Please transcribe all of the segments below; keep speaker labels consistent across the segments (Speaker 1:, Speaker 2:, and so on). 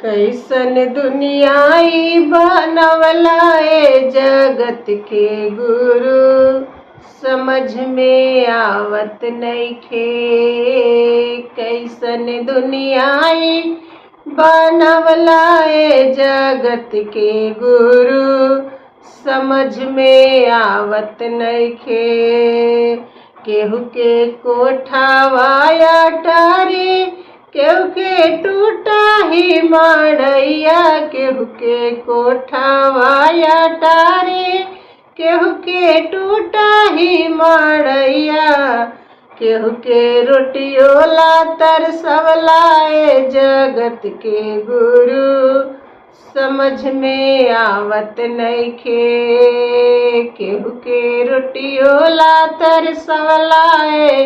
Speaker 1: कैसन दुनियाई बनवला ए जगत के गुरु, समझ में आवत नइखे। कैसन दुनियाई बनवला ए जगत के गुरु, समझ में आवत नइखे। केहू के कोठावा अटारी, केहू के टूटा ही मड़ैया। केहू के कोठावा अटारी, केहू के टूटा ही मड़ैया। केहू के रोटियोला तरसवला ए जगत के गुरु, समझ में आवत नइखे। केहू के रोटियोला तरसवला ए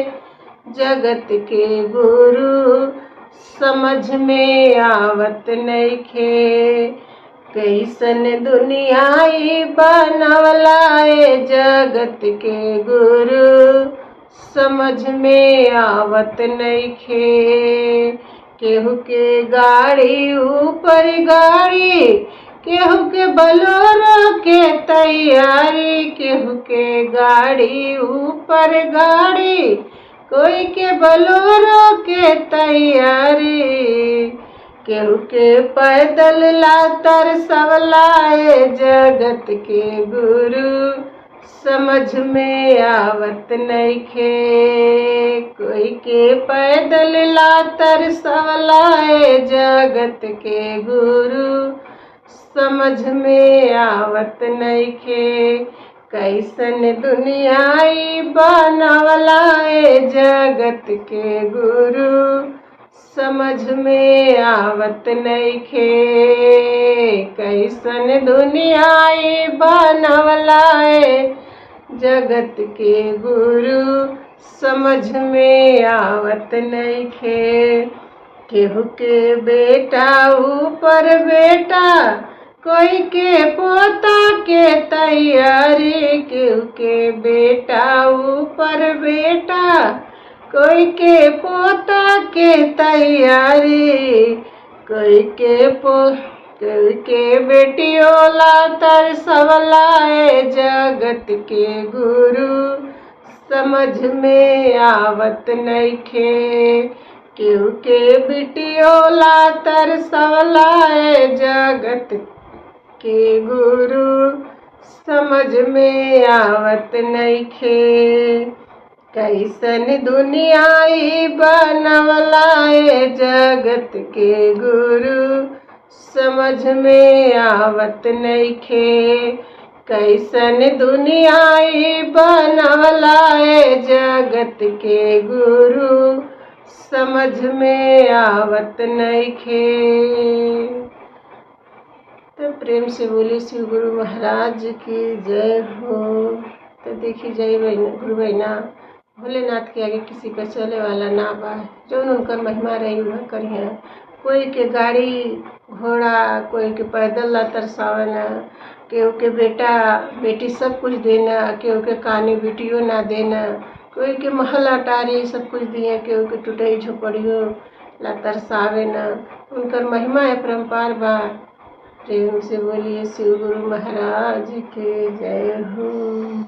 Speaker 1: जगत के गुरु, समझ में आवत नइखे। कैसन दुनियाई बनवला ए जगत के गुरु, समझ में आवत नइखे। केहू के गाड़ी ऊपर गाड़ी, केहू के बोलेरो के तैयारी। केहू के गाड़ी ऊपर गाड़ी, कोई के बोलेरो के तैयारी। केहू के पैदल ला तरसवला ए जगत के गुरु, समझ में आवत नइखे। कोई के पैदल ला तरसवला ए जगत के गुरु, समझ में आवत नइखे। कैसन दुनियाई बनवला ए जगत के गुरु, समझ में आवत नइखे। कैसन दुनियाई बनवला ए जगत के गुरु, समझ में आवत नइखे। केहू के बेटा ऊपर बेटा, कोई के पोता के तैयारी। केहू के बेटा ऊपर बेटा, कोई के पोता के तैयारी। कोई के बेटियोला तरसवला ए जगत के गुरु, समझ में आवत नइखे। केहू के बेटियोला तरसवला ए जगत के गुरु, समझ में आवत नइखे। कैसन दुनियाई बनवला ए जगत के गुरु, समझ में आवत नइखे। कैसन दुनियाई बनवला ए जगत के गुरु, समझ में आवत नइखे। तो प्रेम से बोली शिव गुरु महाराज की जय हो। तो देखी जय गुरु बहना, भोलेनाथ के आगे किसी का चले वाला ना बा। जौन उनकर महिमा रही वह करिए। कोई के गाड़ी घोड़ा, कोई के पैदल ला तरसावना। केहू के बेटा बेटी सब कुछ देना, केहू के कानी बेटियों ना देना। कोई के महल अटारी सब कुछ दिए, केहू के टूटई झोपड़ियों ला तरसावे ना। उनकर महिमा है परम्पार बा। प्रेम से बोलिए शिव गुरु महाराज की जय हो।